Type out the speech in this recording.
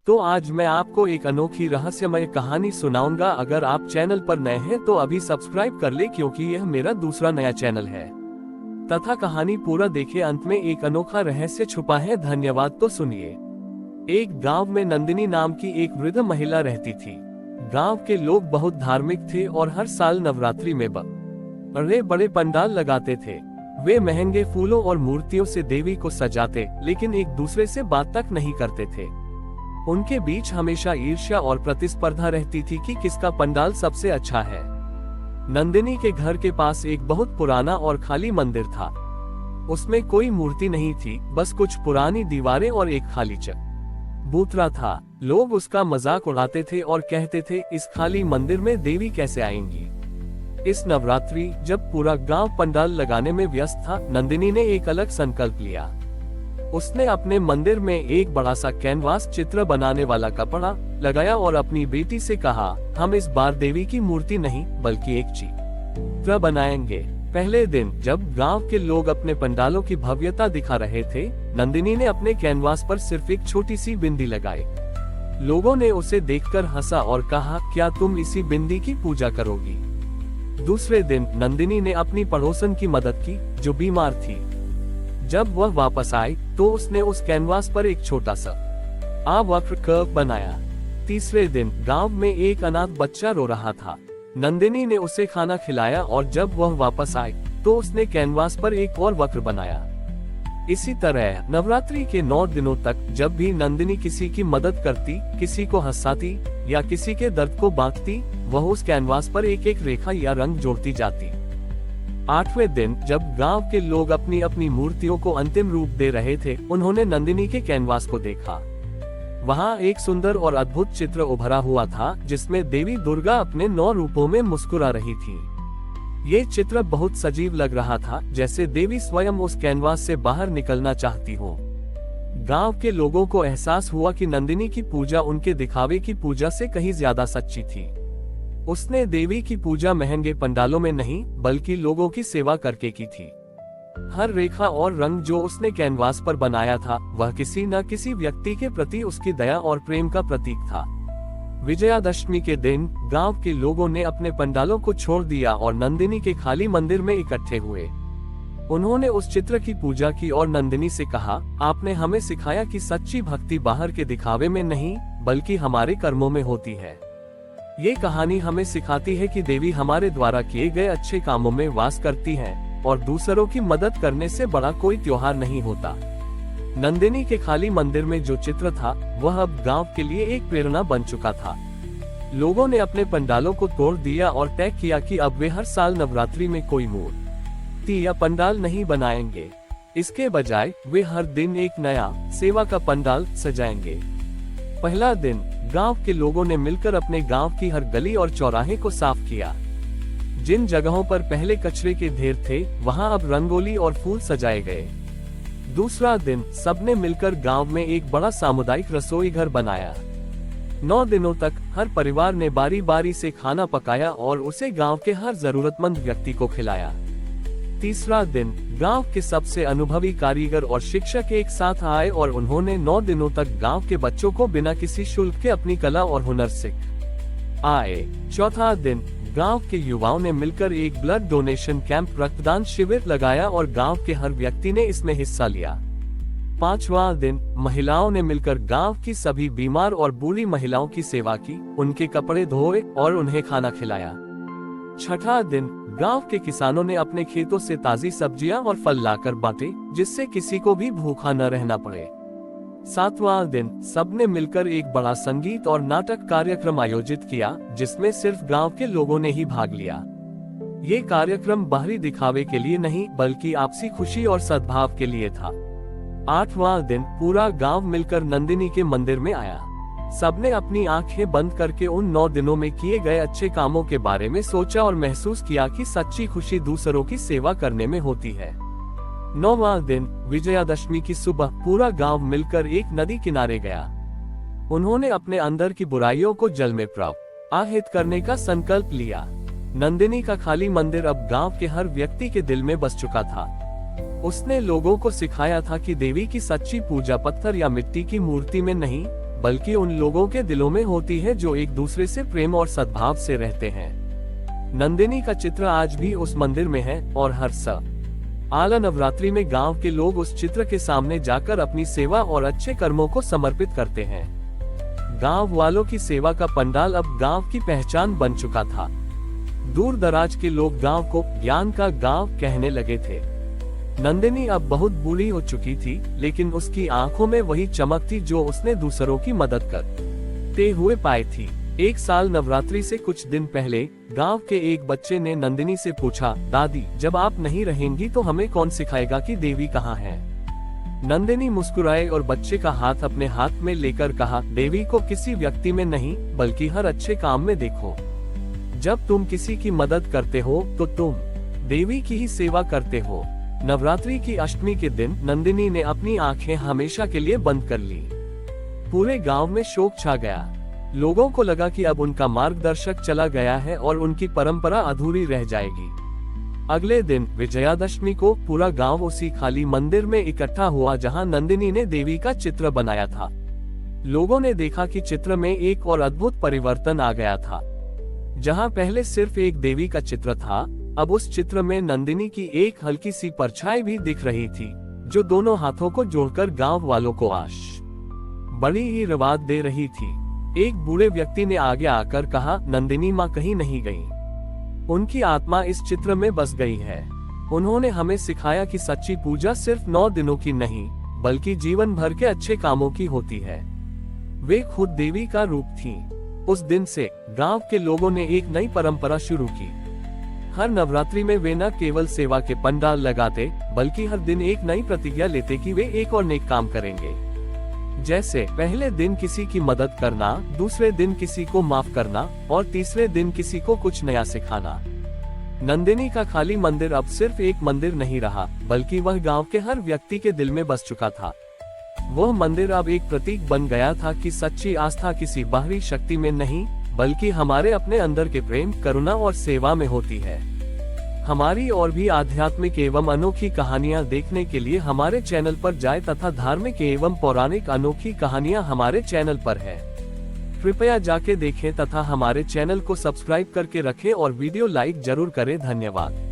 तो आज मैं आपको एक अनोखी रहस्यमय कहानी सुनाऊंगा। अगर आप चैनल पर नए हैं तो अभी सब्सक्राइब कर ले, क्योंकि यह मेरा दूसरा नया चैनल है। तथा कहानी पूरा देखे, अंत में एक अनोखा रहस्य छुपा है। धन्यवाद। तो सुनिए। एक गांव में नंदिनी नाम की एक वृद्ध महिला रहती थी। गांव के लोग बहुत धार्मिक थे और हर साल नवरात्रि में बड़े बड़े पंडाल लगाते थे। वे महंगे फूलों और मूर्तियों से देवी को सजाते, लेकिन एक दूसरे से बात तक नहीं करते थे। उनके बीच हमेशा ईर्ष्या और प्रतिस्पर्धा रहती थी कि किसका पंडाल सबसे अच्छा है। नंदिनी के घर के पास एक बहुत पुराना और खाली मंदिर था। उसमें कोई मूर्ति नहीं थी, बस कुछ पुरानी दीवारें और एक खाली चबूतरा था। लोग उसका मजाक उड़ाते थे और कहते थे, इस खाली मंदिर में देवी कैसे आएंगी। इस नवरात्रि जब पूरा गांव पंडाल लगाने में व्यस्त था, नंदिनी ने एक अलग संकल्प लिया। उसने अपने मंदिर में एक बड़ा सा कैनवास चित्र बनाने वाला कपड़ा लगाया और अपनी बेटी से कहा, हम इस बार देवी की मूर्ति नहीं बल्कि एक चित्र बनाएंगे। पहले दिन जब गांव के लोग अपने पंडालों की भव्यता दिखा रहे थे, नंदिनी ने अपने कैनवास पर सिर्फ एक छोटी सी बिंदी लगाई। लोगों ने उसे देखकर हंसा और कहा, क्या तुम इसी बिंदी की पूजा करोगी। दूसरे दिन नंदिनी ने अपनी पड़ोसन की मदद की जो बीमार थी। जब वह वापस आई तो उसने उस कैनवास पर एक छोटा सा वक्र कर्व बनाया। तीसरे दिन गांव में एक अनाथ बच्चा रो रहा था। नंदिनी ने उसे खाना खिलाया और जब वह वापस आई तो उसने कैनवास पर एक और वक्र बनाया। इसी तरह नवरात्रि के 9 दिनों तक जब भी नंदिनी किसी की मदद करती, किसी को हंसाती या किसी के दर्द को बांटती, वह उस कैनवास पर एक एक रेखा या रंग जोड़ती जाती। 8वें दिन जब गांव के लोग अपनी अपनी मूर्तियों को अंतिम रूप दे रहे थे, उन्होंने नंदिनी के कैनवास को देखा। वहां एक सुंदर और अद्भुत चित्र उभरा हुआ था, जिसमें देवी दुर्गा अपने 9 रूपों में मुस्कुरा रही थी। ये चित्र बहुत सजीव लग रहा था, जैसे देवी स्वयं उस कैनवास से बाहर निकलना चाहती हो। गांव के लोगों को एहसास हुआ कि नंदिनी की पूजा उनके दिखावे की पूजा से कहीं ज्यादा सच्ची थी। उसने देवी की पूजा महंगे पंडालों में नहीं बल्कि लोगों की सेवा करके की थी। हर रेखा और रंग जो उसने कैनवास पर बनाया था, वह किसी न किसी व्यक्ति के प्रति उसकी दया और प्रेम का प्रतीक था। विजयादशमी के दिन गांव के लोगों ने अपने पंडालों को छोड़ दिया और नंदिनी के खाली मंदिर में इकट्ठे हुए। उन्होंने उस चित्र की पूजा की और नंदिनी से कहा, आपने हमें सिखाया कि सच्ची भक्ति बाहर के दिखावे में नहीं बल्कि हमारे कर्मों में होती है। ये कहानी हमें सिखाती है कि देवी हमारे द्वारा किए गए अच्छे कामों में वास करती है और दूसरों की मदद करने से बड़ा कोई त्योहार नहीं होता। नंदिनी के खाली मंदिर में जो चित्र था, वह अब गांव के लिए एक प्रेरणा बन चुका था। लोगों ने अपने पंडालों को तोड़ दिया और तय किया कि अब वे हर साल नवरात्रि में कोई मूर्ति या पंडाल नहीं बनाएंगे। इसके बजाय वे हर दिन एक नया सेवा का पंडाल सजाएंगे। पहला दिन गांव के लोगों ने मिलकर अपने गांव की हर गली और चौराहे को साफ किया। जिन जगहों पर पहले कचरे के ढेर थे, वहां अब रंगोली और फूल सजाए गए। दूसरा दिन सबने मिलकर गांव में एक बड़ा सामुदायिक रसोई घर बनाया। 9 दिनों तक हर परिवार ने बारी बारी से खाना पकाया और उसे गांव के हर जरूरतमंद व्यक्ति को खिलाया। तीसरा दिन गांव के सबसे अनुभवी कारीगर और शिक्षक एक साथ आए और उन्होंने 9 दिनों तक गांव के बच्चों को बिना किसी शुल्क के अपनी कला और हुनर सिखाए। चौथा दिन गांव के युवाओं ने मिलकर एक ब्लड डोनेशन कैंप रक्तदान शिविर लगाया और गांव के हर व्यक्ति ने इसमें हिस्सा लिया। 5वां दिन महिलाओं ने मिलकर गांव की सभी बीमार और बूढ़ी महिलाओं की सेवा की, उनके कपड़े धोए और उन्हें खाना खिलाया। 6वां दिन गांव के किसानों ने अपने खेतों से ताजी सब्जियां और फल लाकर बांटे, जिससे किसी को भी भूखा न रहना पड़े। 7वां दिन सबने मिलकर एक बड़ा संगीत और नाटक कार्यक्रम आयोजित किया, जिसमें सिर्फ गांव के लोगों ने ही भाग लिया। ये कार्यक्रम बाहरी दिखावे के लिए नहीं बल्कि आपसी खुशी और सद्भाव के लिए था। 8वां दिन पूरा गांव मिलकर नंदिनी के मंदिर में आया। सबने अपनी आंखें बंद करके उन 9 दिनों में किए गए अच्छे कामों के बारे में सोचा और महसूस किया कि सच्ची खुशी दूसरों की सेवा करने में होती है। 9वां दिन विजयादशमी की सुबह पूरा गांव मिलकर एक नदी किनारे गया। उन्होंने अपने अंदर की बुराइयों को जल में प्रवाहित करने का संकल्प लिया। नंदिनी का खाली मंदिर अब गांव के हर व्यक्ति के दिल में बस चुका था। उसने लोगों को सिखाया था कि देवी की सच्ची पूजा पत्थर या मिट्टी की मूर्ति में नहीं बल्कि उन लोगों के दिलों में होती है जो एक दूसरे से प्रेम और सद्भाव से रहते हैं। नंदिनी का चित्र आज भी उस मंदिर में है और हर साल नवरात्रि में गांव के लोग उस चित्र के सामने जाकर अपनी सेवा और अच्छे कर्मों को समर्पित करते हैं। गांव वालों की सेवा का पंडाल अब गांव की पहचान बन चुका था। दूर दराज के लोग गांव को ज्ञान का गांव कहने लगे थे। नंदिनी अब बहुत बूढ़ी हो चुकी थी, लेकिन उसकी आंखों में वही चमक थी जो उसने दूसरों की मदद करते हुए पाई थी। एक साल नवरात्रि से कुछ दिन पहले गांव के एक बच्चे ने नंदिनी से पूछा, दादी, जब आप नहीं रहेंगी तो हमें कौन सिखाएगा कि देवी कहाँ है? नंदिनी मुस्कुराए और बच्चे का हाथ अपने हाथ में लेकर कहा, देवी को किसी व्यक्ति में नहीं बल्कि हर अच्छे काम में देखो। जब तुम किसी की मदद करते हो तो तुम देवी की ही सेवा करते हो। नवरात्रि की अष्टमी के दिन नंदिनी ने अपनी आंखें हमेशा के लिए बंद कर ली। पूरे गांव में शोक छा गया। लोगों को लगा कि अब उनका मार्गदर्शक चला गया है और उनकी परंपरा अधूरी रह जाएगी। अगले दिन विजयादशमी को पूरा गांव उसी खाली मंदिर में इकट्ठा हुआ जहां नंदिनी ने देवी का चित्र बनाया था। लोगों ने देखा कि चित्र में एक और अद्भुत परिवर्तन आ गया था। जहां पहले सिर्फ एक देवी का चित्र था, अब उस चित्र में नंदिनी की एक हल्की सी परछाई भी दिख रही थी, जो दोनों हाथों को जोड़कर गांव वालों को बड़ी ही रवाद दे रही थी। एक बूढ़े व्यक्ति ने आगे आकर कहा, नंदिनी माँ कहीं नहीं गई। उनकी आत्मा इस चित्र में बस गई है। उन्होंने हमें सिखाया कि सच्ची पूजा सिर्फ 9 दिनों की नहीं बल्कि जीवन भर के अच्छे कामों की होती है। वे खुद देवी का रूप थीं। उस दिन से गांव के लोगों ने एक नई परंपरा शुरू की। हर नवरात्रि में वे न केवल सेवा के पंडाल लगाते बल्कि हर दिन एक नई प्रतिज्ञा लेते कि वे एक और नेक काम करेंगे। जैसे पहले दिन किसी की मदद करना, दूसरे दिन किसी को माफ करना और तीसरे दिन किसी को कुछ नया सिखाना। नंदिनी का खाली मंदिर अब सिर्फ एक मंदिर नहीं रहा, बल्कि वह गांव के हर व्यक्ति के दिल में बस चुका था। वह मंदिर अब एक प्रतीक बन गया था कि सच्ची आस्था किसी बाहरी शक्ति में नहीं बल्कि हमारे अपने अंदर के प्रेम, करुणा और सेवा में होती है। हमारी और भी आध्यात्मिक एवं अनोखी कहानियां देखने के लिए हमारे चैनल पर जाएं तथा धार्मिक एवं पौराणिक अनोखी कहानियां हमारे चैनल पर है। कृपया जाके देखें तथा हमारे चैनल को सब्सक्राइब करके रखें और वीडियो लाइक जरूर करें। धन्यवाद।